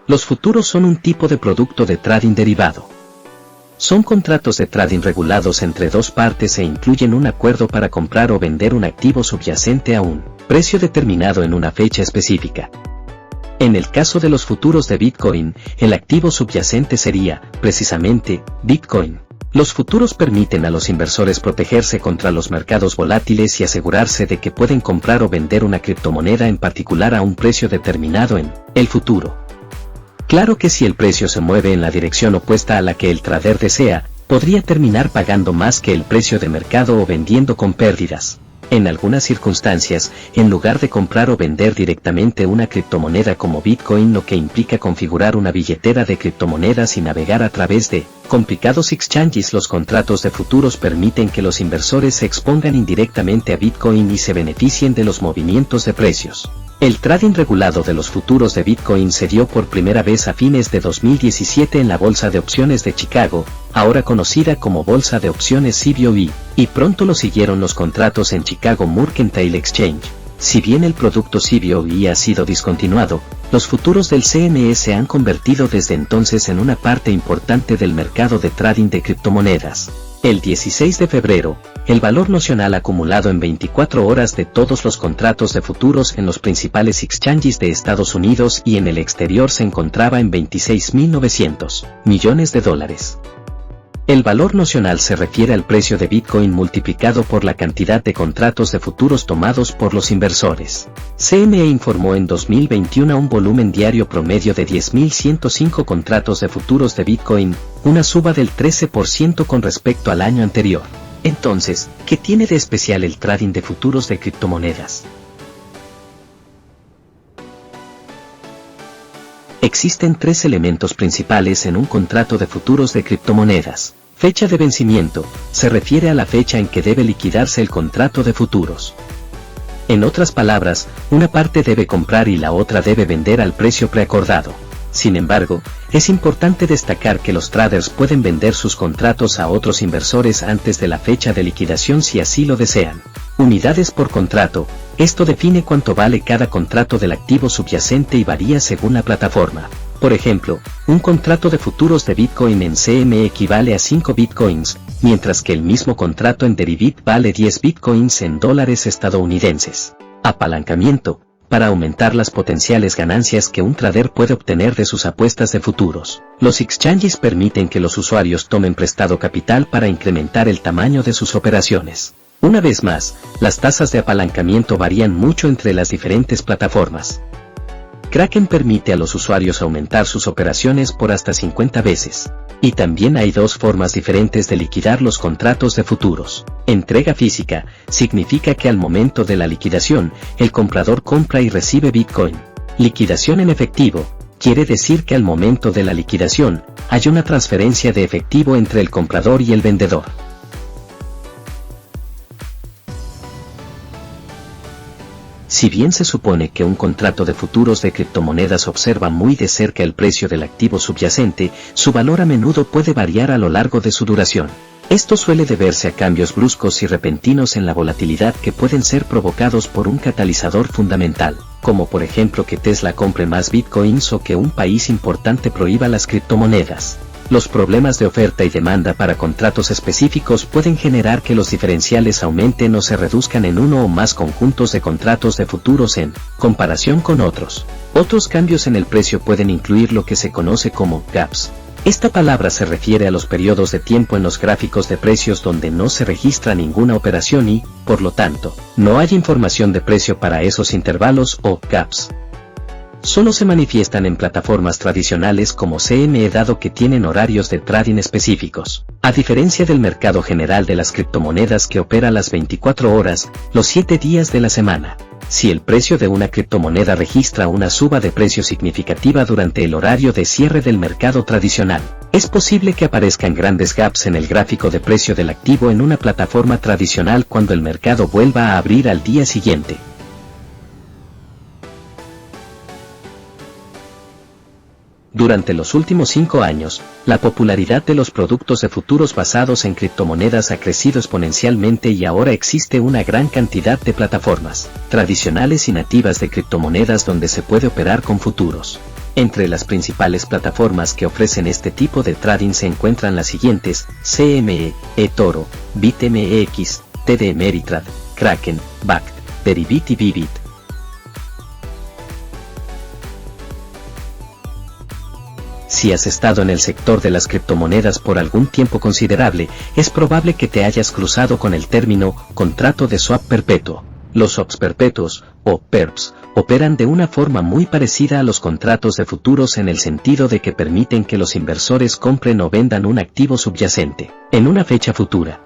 Los futuros son un tipo de producto de trading derivado. Son contratos de trading regulados entre dos partes e incluyen un acuerdo para comprar o vender un activo subyacente a un precio determinado en una fecha específica. En el caso de los futuros de Bitcoin, el activo subyacente sería, precisamente, Bitcoin. Los futuros permiten a los inversores protegerse contra los mercados volátiles y asegurarse de que pueden comprar o vender una criptomoneda en particular a un precio determinado en el futuro. Claro que si el precio se mueve en la dirección opuesta a la que el trader desea, podría terminar pagando más que el precio de mercado o vendiendo con pérdidas. En algunas circunstancias, en lugar de comprar o vender directamente una criptomoneda como Bitcoin, lo que implica configurar una billetera de criptomonedas y navegar a través de complicados exchanges, los contratos de futuros permiten que los inversores se expongan indirectamente a Bitcoin y se beneficien de los movimientos de precios. El trading regulado de los futuros de Bitcoin se dio por primera vez a fines de 2017 en la Bolsa de Opciones de Chicago, ahora conocida como Bolsa de Opciones CBOE, y pronto lo siguieron los contratos en Chicago Mercantile Exchange. Si bien el producto CBOE ha sido discontinuado, los futuros del CME se han convertido desde entonces en una parte importante del mercado de trading de criptomonedas. El 16 de febrero, el valor nocional acumulado en 24 horas de todos los contratos de futuros en los principales exchanges de Estados Unidos y en el exterior se encontraba en $26.900 millones. El valor nocional se refiere al precio de Bitcoin multiplicado por la cantidad de contratos de futuros tomados por los inversores. CME informó en 2021 un volumen diario promedio de 10.105 contratos de futuros de Bitcoin, una suba del 13% con respecto al año anterior. Entonces, ¿qué tiene de especial el trading de futuros de criptomonedas? Existen tres elementos principales en un contrato de futuros de criptomonedas. Fecha de vencimiento, se refiere a la fecha en que debe liquidarse el contrato de futuros. En otras palabras, una parte debe comprar y la otra debe vender al precio preacordado. Sin embargo, es importante destacar que los traders pueden vender sus contratos a otros inversores antes de la fecha de liquidación si así lo desean. Unidades por contrato, esto define cuánto vale cada contrato del activo subyacente y varía según la plataforma. Por ejemplo, un contrato de futuros de Bitcoin en CME equivale a 5 Bitcoins, mientras que el mismo contrato en Deribit vale 10 Bitcoins en dólares estadounidenses. Apalancamiento, para aumentar las potenciales ganancias que un trader puede obtener de sus apuestas de futuros. Los exchanges permiten que los usuarios tomen prestado capital para incrementar el tamaño de sus operaciones. Una vez más, las tasas de apalancamiento varían mucho entre las diferentes plataformas. Kraken permite a los usuarios aumentar sus operaciones por hasta 50 veces. Y también hay dos formas diferentes de liquidar los contratos de futuros. Entrega física, significa que al momento de la liquidación, el comprador compra y recibe Bitcoin. Liquidación en efectivo, quiere decir que al momento de la liquidación, hay una transferencia de efectivo entre el comprador y el vendedor. Si bien se supone que un contrato de futuros de criptomonedas observa muy de cerca el precio del activo subyacente, su valor a menudo puede variar a lo largo de su duración. Esto suele deberse a cambios bruscos y repentinos en la volatilidad que pueden ser provocados por un catalizador fundamental, como por ejemplo que Tesla compre más Bitcoins o que un país importante prohíba las criptomonedas. Los problemas de oferta y demanda para contratos específicos pueden generar que los diferenciales aumenten o se reduzcan en uno o más conjuntos de contratos de futuros en comparación con otros. Otros cambios en el precio pueden incluir lo que se conoce como gaps. Esta palabra se refiere a los periodos de tiempo en los gráficos de precios donde no se registra ninguna operación y, por lo tanto, no hay información de precio para esos intervalos o gaps. Solo se manifiestan en plataformas tradicionales como CME dado que tienen horarios de trading específicos. A diferencia del mercado general de las criptomonedas que opera las 24 horas, los 7 días de la semana. Si el precio de una criptomoneda registra una suba de precio significativa durante el horario de cierre del mercado tradicional, es posible que aparezcan grandes gaps en el gráfico de precio del activo en una plataforma tradicional cuando el mercado vuelva a abrir al día siguiente. Durante los últimos 5 años, la popularidad de los productos de futuros basados en criptomonedas ha crecido exponencialmente y ahora existe una gran cantidad de plataformas tradicionales y nativas de criptomonedas donde se puede operar con futuros. Entre las principales plataformas que ofrecen este tipo de trading se encuentran las siguientes: CME, eToro, BitMEX, TD Ameritrade, Kraken, Bakkt, Deribit y Bybit. Si has estado en el sector de las criptomonedas por algún tiempo considerable, es probable que te hayas cruzado con el término contrato de swap perpetuo. Los swaps perpetuos, o perps, operan de una forma muy parecida a los contratos de futuros en el sentido de que permiten que los inversores compren o vendan un activo subyacente en una fecha futura.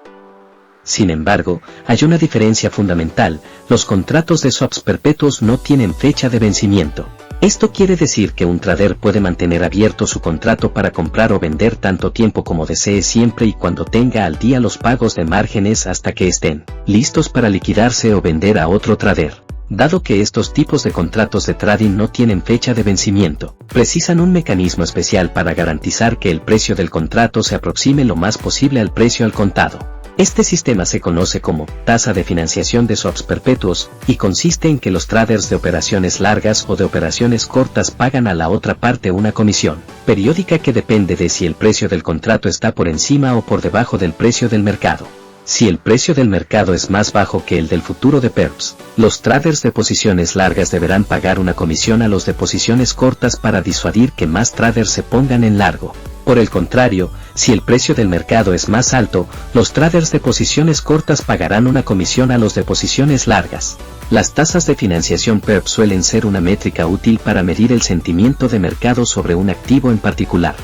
Sin embargo, hay una diferencia fundamental: los contratos de swaps perpetuos no tienen fecha de vencimiento. Esto quiere decir que un trader puede mantener abierto su contrato para comprar o vender tanto tiempo como desee, siempre y cuando tenga al día los pagos de márgenes hasta que estén listos para liquidarse o vender a otro trader. Dado que estos tipos de contratos de trading no tienen fecha de vencimiento, precisan un mecanismo especial para garantizar que el precio del contrato se aproxime lo más posible al precio al contado. Este sistema se conoce como tasa de financiación de swaps perpetuos, y consiste en que los traders de operaciones largas o de operaciones cortas pagan a la otra parte una comisión periódica que depende de si el precio del contrato está por encima o por debajo del precio del mercado. Si el precio del mercado es más bajo que el del futuro de perps, los traders de posiciones largas deberán pagar una comisión a los de posiciones cortas para disuadir que más traders se pongan en largo. Por el contrario, si el precio del mercado es más alto, los traders de posiciones cortas pagarán una comisión a los de posiciones largas. Las tasas de financiación PERP suelen ser una métrica útil para medir el sentimiento de mercado sobre un activo en particular.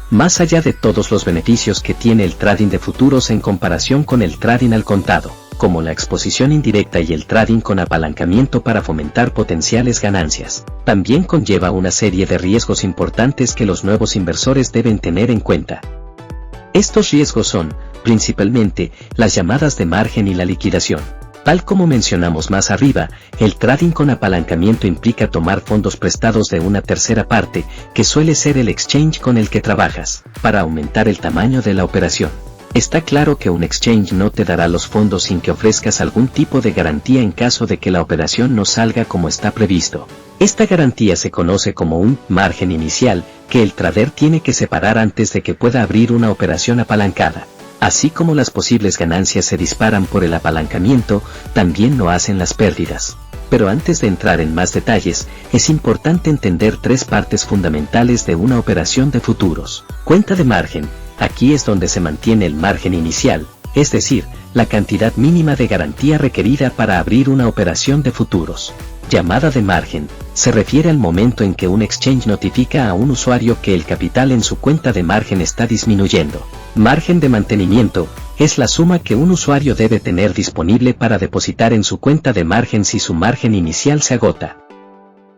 Más allá de todos los beneficios que tiene el trading de futuros en comparación con el trading al contado, como la exposición indirecta y el trading con apalancamiento para fomentar potenciales ganancias, también conlleva una serie de riesgos importantes que los nuevos inversores deben tener en cuenta. Estos riesgos son, principalmente, las llamadas de margen y la liquidación. Tal como mencionamos más arriba, el trading con apalancamiento implica tomar fondos prestados de una tercera parte, que suele ser el exchange con el que trabajas, para aumentar el tamaño de la operación. Está claro que un exchange no te dará los fondos sin que ofrezcas algún tipo de garantía en caso de que la operación no salga como está previsto. Esta garantía se conoce como un margen inicial, que el trader tiene que separar antes de que pueda abrir una operación apalancada. Así como las posibles ganancias se disparan por el apalancamiento, también lo hacen las pérdidas. Pero antes de entrar en más detalles, es importante entender tres partes fundamentales de una operación de futuros. Cuenta de margen: aquí es donde se mantiene el margen inicial, es decir, la cantidad mínima de garantía requerida para abrir una operación de futuros. Llamada de margen: se refiere al momento en que un exchange notifica a un usuario que el capital en su cuenta de margen está disminuyendo. Margen de mantenimiento: es la suma que un usuario debe tener disponible para depositar en su cuenta de margen si su margen inicial se agota.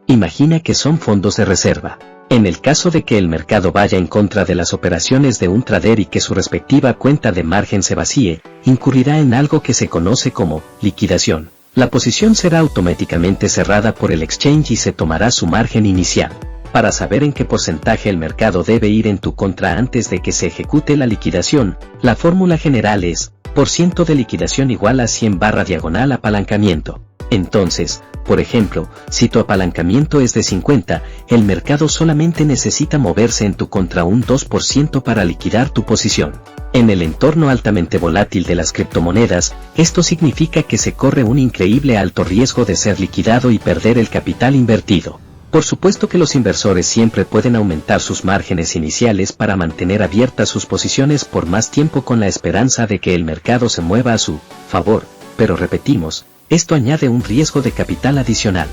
Imagina que son fondos de reserva. En el caso de que el mercado vaya en contra de las operaciones de un trader y que su respectiva cuenta de margen se vacíe, incurrirá en algo que se conoce como liquidación. La posición será automáticamente cerrada por el exchange y se tomará su margen inicial. Para saber en qué porcentaje el mercado debe ir en tu contra antes de que se ejecute la liquidación, la fórmula general es % de liquidación igual a 100/diagonal apalancamiento. Entonces, por ejemplo, si tu apalancamiento es de 50, el mercado solamente necesita moverse en tu contra un 2% para liquidar tu posición. En el entorno altamente volátil de las criptomonedas, esto significa que se corre un increíble alto riesgo de ser liquidado y perder el capital invertido. Por supuesto que los inversores siempre pueden aumentar sus márgenes iniciales para mantener abiertas sus posiciones por más tiempo con la esperanza de que el mercado se mueva a su favor, pero repetimos, esto añade un riesgo de capital adicional.